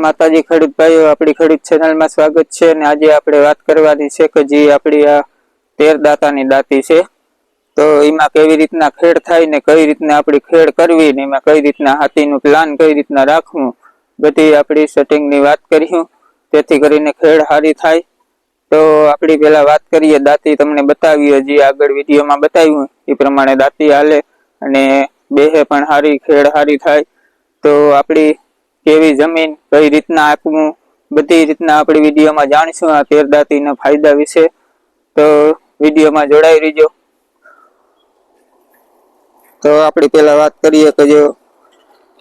जय माताजी खेडूत भाईओ, आपणी खेडूत चेनल में स्वागत है। ने आज आपणे वात करवानी छे के जे आपणी आ 13 दातानी दाती छे तो एमां केवी रीतना खेड थाय ने कई रीतना आपणी खेड करवी ने एमां कई रीतना हाथीनुं प्लान कई रीतना राखवुं बधी आपणी सेटिंगनी वात कर्युं जेथी करीने खेड हारी थाय। तो आपणी पेला वात करीए दाती तमने बतावीए जे आगळ विडियोमां बताव्युं ए प्रमाणे दाती हाले अने बेहे पण हारी खेड हारी थाय। तो आपणी केवी जमीन कई रीतना आपवुं बधी रीतना आपणी विडियोमां जाणीशुं आ 13 दातीना फायदा विશે। तो विडियोमां जोडाई रहीजो। तो आपणी पेला वात करीए के जो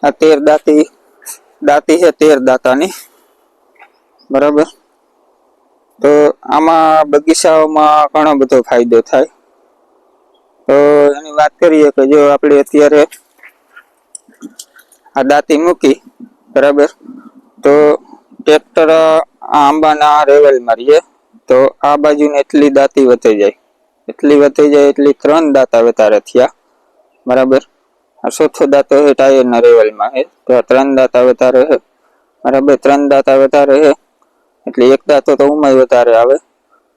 आ 13 दाती है 13 दातानी बराबर। तो आमां बगीचाओमां घणो बधो फायदो थाय। तो एनी वात करीए के जो आपणे अत्यारे आ दाती मूकी बराबर तो ट्रेक्टर आंबाना रेवल मारीए तो आ बाजू ने एटली दाती वधी जाय एटली 3 दाता वधारे थया बराबर। आ चौथो दातो है टायर ना रेवल में है तो 3 दाता वधारे है बराबर। 3 दाता वधारे है एटले एक दातो तो उमाय वधारे आवे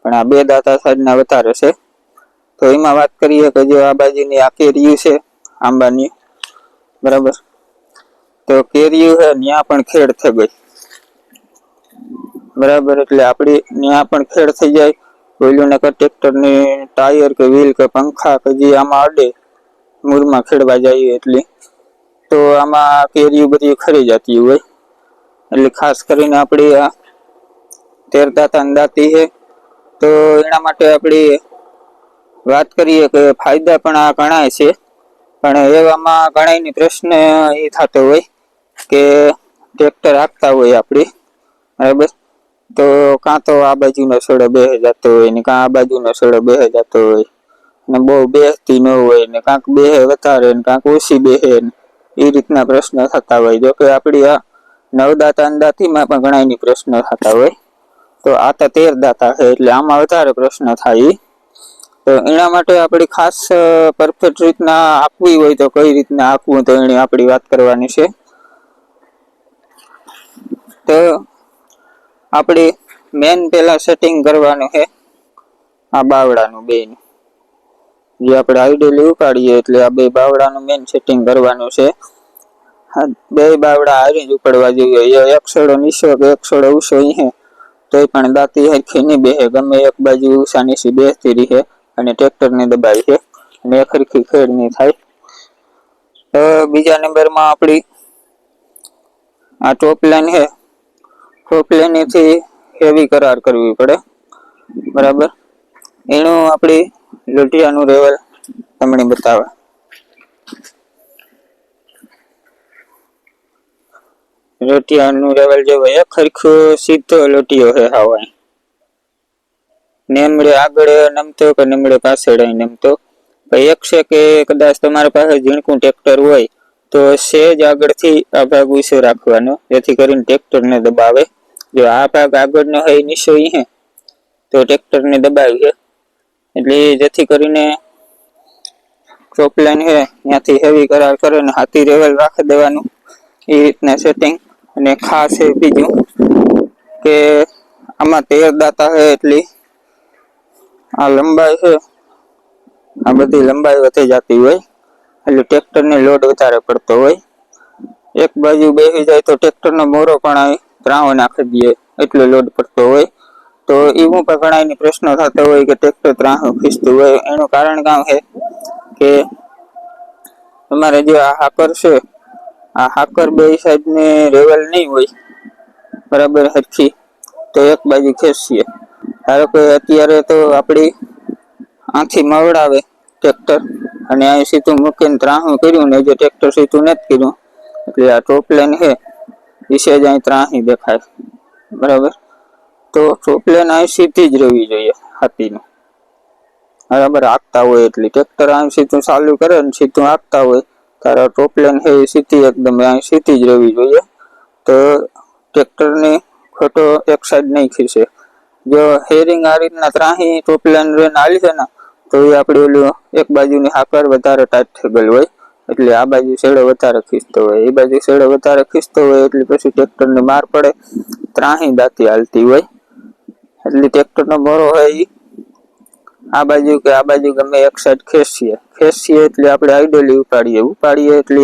पण आ 2 दाता साइडना वधारे छे। तो एमां वात करीए के जो आ बाजूनी आ केरिયું छे आंबानी बराबर तो केरिયું है न्या पण खेड थई गई बराबर। एटले आपणी न्या पण खेड थई जाय ओइलो ने ट्रेक्टर ने टायर के व्हील के पंखा के जे आमां अडे मूरमा खेडवा जाईए एटले तो आमां केरिયું बधी खरी जाती होय। एटले खास करीने आपणी आ 13 दातानी दाती है तो एना माटे आपणी वात करीए के फायदा पण आ घणाय छे पण एवामां घणायनी प्रश्न ए थतो होय के ट्रेक्टर हांकता होय आपणी बराबर तो कां तो आ बाजूनो छेडो बेही जातो होय ने कां आ बाजूनो छेडो बेही जातो होय ने बहु बेहती न होय ने कांक बेहे वधारे ने कांक ओછી बेहे ए रीतना प्रश्न थता होय। जो के आपणी आ 9 दातानी दातीमां पण घणायनी प्रश्न थता होय तो आ तो 13 दाता है एटले आमां वधारे प्रश्न थाय। तो एना माटे आपणी खास परफेक्ट रीतना आपवी होय तो कई रीतना आपवुं तो एनी आपणी वात करवानी छे। तो आपणी मेन पेला सेटिंग करवानुं है आ बावडानुं बेनुं जे आपणे आइडियली उपाडीए एटले आ बे बावडानुं मेन सेटिंग करवानुं छे। बे बावडा हारी ज उपड़वा जोईए एक छेडो नीचो के एक छेडो ऊंचो है तोय पण दाती हरखी नहीं बेहे गमे एक बाजू ऊंचा नीचे बेहती रहे अने ट्रेक्टर ने दबावी है अने एक हरखी खेड नहीं थाय। तो बीजा नंबर में आपणी आ टॉप लाइन है टॉप लाइन थी हेवी करार करवी पड़े बराबर। एनु आपणी लोटियानुं रेवल तमने बतावे लोटियानुं रेवल जो एक हरखो सीधो लोटियो है हवाय नेमड़े आगळे नमतो के नेमड़े पाछळे नमतो एक छे के कदाच तमारा पासे झीणकું ट्रेक्टर होय तो सेज आगळथी आ भाग ऊंचो राखवानो जेथी करीने ट्रेक्टर ने दबावे। जो आ भाग आगळनो है नीचो है तो ट्रेक्टर ने दबावीए एटले जेथी करीने टॉप लाइन है यांथी हेवी करार करे ने हाथी रेवल राखी देवानुं ए रीतना सेटिंग। अने खास है बीजुं के आमां 13 दाता है एटली आ लंबाई है आ बधी लंबाई वधी जाती होय एटले ट्रेक्टर ने लोड वधारे पड़तो होय। एक बाजू बेही जाय तो ट्रेक्टर नो मोरो पण त्राहो नाखी दे एटलो लोड पड़तो होय। तो एवुं पण घणायनी प्रश्न थतो होय के ट्रेक्टर त्राहो खींचतुं होय एनुं कारण कां है के तमारे जो आ हाकर छे आ हाकर बे साइड ने रेवल नहीं होय बराबर हरखी तो एक बाजू खेंचीए धारो के अत्यारे तो आपणी आंथी मवड़ावे ट्रेक्टर अने आ सीधुं मूकीने त्राहું कर्युं ने जो ट्रेक्टर सीधुं नथी कर्युं एटले आ टॉप लाइन है विशे ज त्राही देखाय बराबर। तो टॉप लाइन आ सीधी ज रही जोईए हाथीनी बराबर हांकता होय एटले ट्रेक्टर आ सीधुं चालू करे ने सीधुं हांकता होय तारो टॉप लाइन है सीधी एकदम आ सीधी ज रही जोईए तो ट्रेक्टर ने खोटो एक साइड नहीं खींचे। जो हेरिंग आ रीतना त्राही टॉप लाइन रेन आली है ना तो ये आपणी ओली एक बाजू नी हाकर वधारे टाइट थई गई होय એટલે આ બાજુ છેડો વધારે ખીચતો હોય, એ બાજુ છેડો વધારે ખીચતો હોય એટલે પછી ટ્રેક્ટરને માર પડે, ત્રાહી દાંતી હાલતી હોય એટલે ટ્રેક્ટરનો મોરો હોય ઈ આ બાજુ કે આ બાજુ ગમે એક સાઈડ ખેંચીએ એટલે આપણે આઈડલી ઉપાડીએ એટલે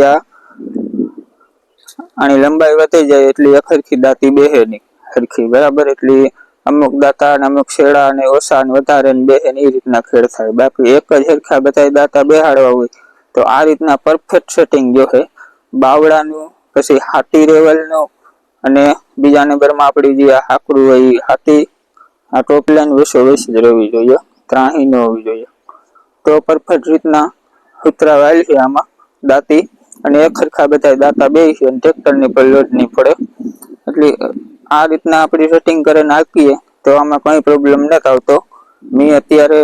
આની લંબાઈ વધી જાય એટલે એકરખી દાંતી બેહે નહીં હરખી, બરાબર? એટલે અમુક દાંતા અને અમુક છેડા અને ઓછા અને વધારે ને બેહે ને એ રીતના ખેડ થાય. બાકી એક જ હરખા બધા દાંતા બેહાડવા હોય તો આ રીતના પરફેક્ટ સેટિંગ જોશે બાવળાનું, પછી હાથી લેવલનું, અને બીજા નંબરમાં આપણી જે હાકડું હોય એ હાથી, આ ટોપ લાઈન વસો જ રહેવી જોઈએ, ત્રાહી ન હોવી જોઈએ. તો પરફેક્ટ રીતના હુતરા વાળી છે આમાં દાંતી, અને એક સરખા બધા દાંતા બે છે અને ટ્રેક્ટરની પર લોડ નહીં પડે. એટલે આ રીતના આપણી સેટિંગ કરીને આપીએ તો આમાં કંઈ પ્રોબ્લેમ નથી આવતો. મેં અત્યારે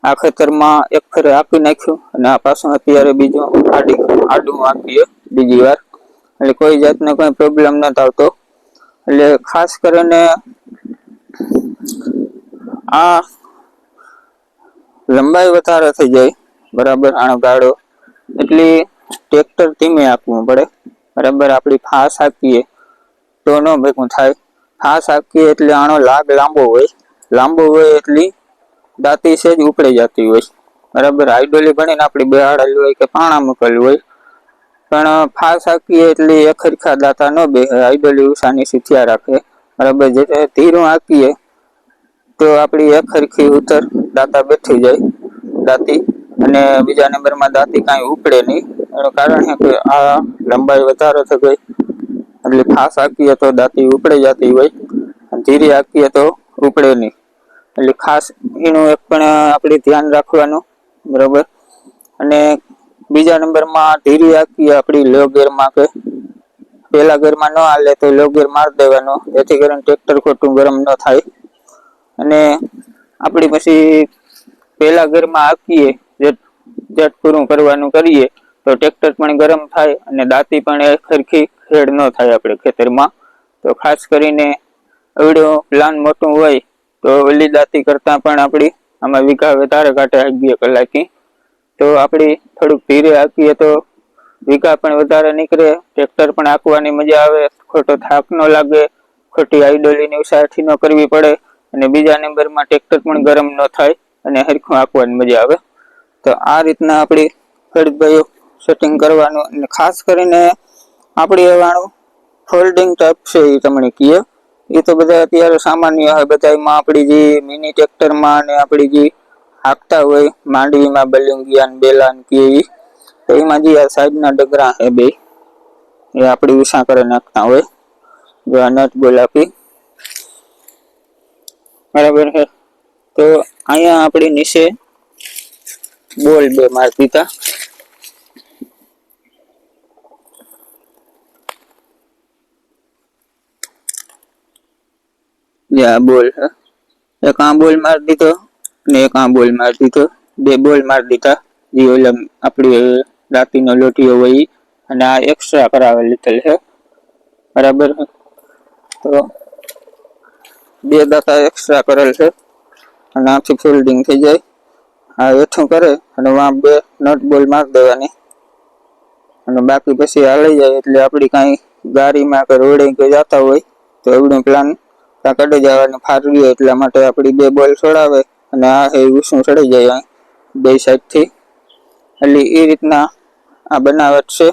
આ ખેતરમાં એક ફેરે આપી નાખ્યું અને આ પાછું અત્યારે બીજું આડું આપીએ બીજી વાર, એટલે કોઈ જાતનો કોઈ પ્રોબ્લેમ નથી આવતો. એટલે ખાસ કરીને આ લંબાઈ વધારે થઈ જાય, બરાબર? આનો ગાળો એટલે ટ્રેક્ટર ધીમે આપવું પડે, બરાબર? આપણી ફાસ આપીએ તો ન ભેગું થાય. ફાસ આપીએ એટલે આનો લાગ લાંબો હોય એટલે દાંતી સેજ ઉપડી જતી હોય, બરાબર? આઈડોલી ભણીને આપણી બેહાડેલી હોય કે પાણા મૂકેલું હોય, પણ ફાસ આપીએ એટલે એક સરખા દાંતા ન બેહે, આઈડોલી ઉષાની થયા રાખે, બરાબર? જે ધીરું આપીએ તો આપણી એક સરખી ઉતર દાંતા બેઠી જાય દાંતી, અને બીજા નંબરમાં દાંતી કાંઈ ઉપડે નહીં. એનું કારણ છે કે આ લંબાઈ વધારે થઈ ગઈ એટલે ફાસ આપીએ તો દાંતી ઉપડી જતી હોય, ધીરી આપીએ તો ઉપડે નહીં. એટલે ખાસ એનું એક પણ આપણે ધ્યાન રાખવાનું, બરાબર? અને બીજા નંબરમાં ધીરી આપીએ આપણી લો ગેરમાં કે પહેલા ગેરમાં ન હાલે તો લો ગેર મારી દેવાનો, જેથી કરીને ટ્રેક્ટર ખોટું ગરમ ન થાય. અને આપણી પછી પહેલા ગેરમાં આપીએ જટ પૂરું કરવાનું કરીએ તો ટ્રેક્ટર પણ ગરમ થાય અને દાંતી પણ સરખી ખેડ ન થાય આપણે ખેતરમાં. તો ખાસ કરીને અવડો પ્લાન મોટું હોય તો ઓલી દાંતી કરતાં પણ આપણી આમાં વીઘા વધારે કાઢે 2 કલાકથી. તો આપણી થોડુંક ધીરે આપીએ તો વીઘા પણ વધારે નીકળે, ટ્રેક્ટર પણ હાંકવાની મજા આવે, ખોટો થાક ન લાગે, ખોટી આઈડોલીની ઉસાથી ન કરવી પડે, અને બીજા નંબરમાં ટ્રેક્ટર પણ ગરમ ન થાય અને હરખું હાંકવાની મજા આવે. તો આ રીતના આપણી ખેડૂતભાઈઓ સેટિંગ કરવાનું. અને ખાસ કરીને આપણી એવાનું ફોલ્ડિંગ ટાઈપ છે એ તમને કહીએ, એ તો બધા અત્યારે સામાન્ય હોય બધામાં. આપણી જે મિની ટ્રેક્ટરમાં અને આપણી જે હાંકતા હોય માંડવીમાં બલુંગિયા બેલાન કે તો એમાં જે આ સાઈડના ડગરા છે બે એ આપણી ઉષા કરી નાખતા હોય, જો આ નટ બોલાપી, બરાબર છે? તો અહીંયા આપણી નીચે બોલ 2 મારી દીધા, જે આ બોલ છે એક આ બોલ મારી દીધો ને એક આ બોલ મારી દીધો, 2 બોલ મારી દીધા જે ઓલા આપણી દાંતીનો લોટીઓ હોય, અને આ એક્સ્ટ્રા કરાવેલ લીધેલ છે, બરાબર? તો 2 દાંતા એક્સ્ટ્રા કરેલ છે અને આથી ફોલ્ડિંગ થઈ જાય. આ હેઠું કરે અને વાં 2 નટ બોલ મારી દેવાની, અને બાકી પછી આ લઈ જાય એટલે આપણી કાંઈ ગાડીમાં કે રોડે કે જતા હોય તો એવડું પ્લાન ત્યાં કાઢી જવાનું ફારવીએ, એટલા માટે આપણી 2 બોલ છોડાવે અને આ એ ઉસું ચડી જાય 2 સાઈડથી. એટલે એ રીતના આ બનાવટ છે.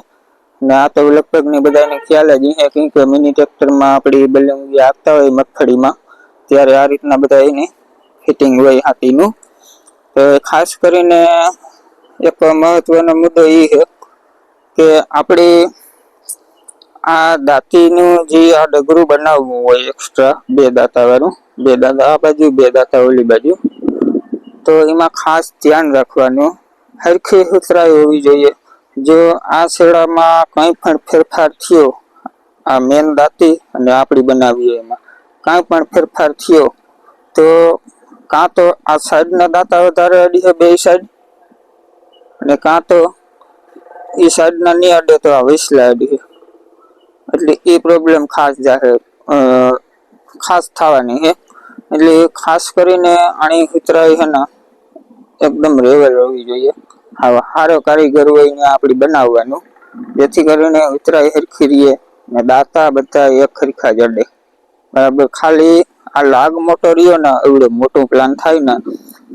અને આ તો લગભગ ની બધાને ખ્યાલ જ છે, કેમ કે મિની ટ્રેક્ટરમાં આપણી બલૂંગી આપતા હોય મગફળીમાં ત્યારે આ રીતના બધા એની ફિટિંગ હોય હાથીનું. તો ખાસ કરીને એક મહત્વનો મુદ્દો એ છે કે આપણી આ દાંતીનું જે આ ડગરું બનાવવું હોય એક્સ્ટ્રા 2 દાંતા વાળું, 2 દાંતા આ બાજુ 2 દાંતા ઓલી બાજુ, તો એમાં ખાસ ધ્યાન રાખવાનું, હરખી સુથરાઈ હોવી જોઈએ. જો આ છેડામાં કંઈ પણ ફેરફાર થયો, આ મેન દાંતી અને આપણી બનાવીએ એમાં કાંઈ પણ ફેરફાર થયો તો કાં તો આ સાઈડના દાંતા વધારે અડી છે 2 સાઈડ, અને કાં તો એ સાઈડના નહીં અડે તો આ વિસલા અડી છે. એટલે એ પ્રોબ્લેમ ખાસ થવાની છે. એટલે ખાસ કરીને આની ઉતરાઈ છે ને એકદમ રેવલ હોવી જોઈએ. આવા સારો કારીગર હોય ને આપણે બનાવવાનું, જેથી કરીને ઉતરાય હરખી રહીએ ને દાંતા બધા એક ખરખા જડે. બરાબર, ખાલી આ લાગ મોટો રહ્યો ને એવડો મોટું પ્લાન થાય ને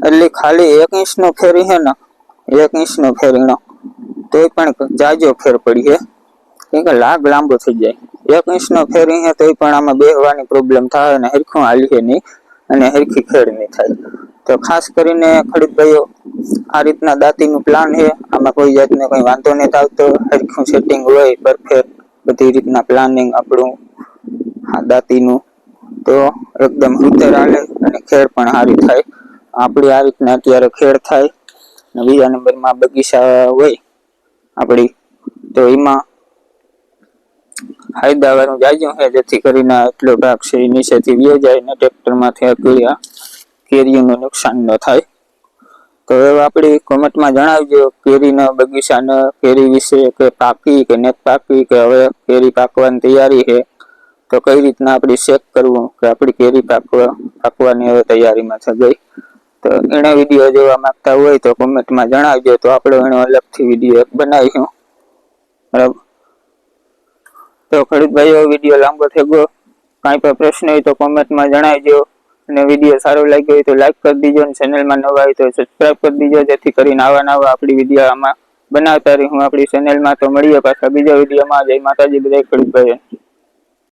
એટલે ખાલી 1 ઇંચનો ફેરી છે ને 1 ઇંચનો ફેરીનો તોય પણ જાજો ફેર પડીએ, કેમ કે લાગ લાંબો થઈ જાય. 1 ઇંચનો ફેરી છે તોય પણ આમાં બેહવાની પ્રોબ્લેમ થાય અને હરખું હાલીએ નહીં અને હરખી ખેડ નહીં થાય. તો ખાસ કરીને ખેડૂત ભાઈઓ આ રીતના દાંતીનું પ્લાન છે, આમાં કોઈ જાતનો કંઈ વાંધો નથી આવતો. હરખું સેટિંગ હોય પરફેક્ટ બધી રીતના પ્લાનિંગ આપણું આ દાંતીનું તો એકદમ ઉતર હાલે અને ખેડ પણ સારી થાય. આપણી આ રીતના અત્યારે ખેડ થાય અને બીજા નંબરમાં બગીચા હોય આપણી તો એમાં ફાયદાવાળું જાજું છે, જેથી કરીને એટલો ભાગ છે એ નીચેથી વ્યો જાય ને ટ્રેક્ટરમાંથી આ કેરીઓનું નુકસાન ન થાય. તો હવે આપણી કોમેન્ટમાં જણાવજો કેરીના બગીચાના કેરી વિશે, કે પાકી કે નથી પાકી, કે હવે કેરી પાકવાની તૈયારી છે તો કઈ રીતના આપણે ચેક કરવું કે આપણી કેરી પાકવાની હવે તૈયારીમાં થઈ ગઈ. તો એનો વિડીયો જોવા માંગતા હોય તો કોમેન્ટમાં જણાવજો, તો આપણે એનો અલગથી વિડીયો એક બનાવીશું. બરાબર, તો ખેડૂત ભાઈઓ વિડીયો લાંબો થઈ ગયો, કાંઈ પણ પ્રશ્ન હોય તો કોમેન્ટમાં જણાવજો. અને વિડીયો સારો લાગ્યો હોય તો લાઈક કરી દીજો અને ચેનલમાં નવા હોય તો સબસ્ક્રાઈબ કરી દીજો, જેથી કરીને આવા આપણી વિડીયો આમાં બનાવતા રહી હું આપણી ચેનલમાં. તો મળીએ પાછા બીજા વિડીયોમાં. જય માતાજી બધા ખેડૂત ભાઈઓ.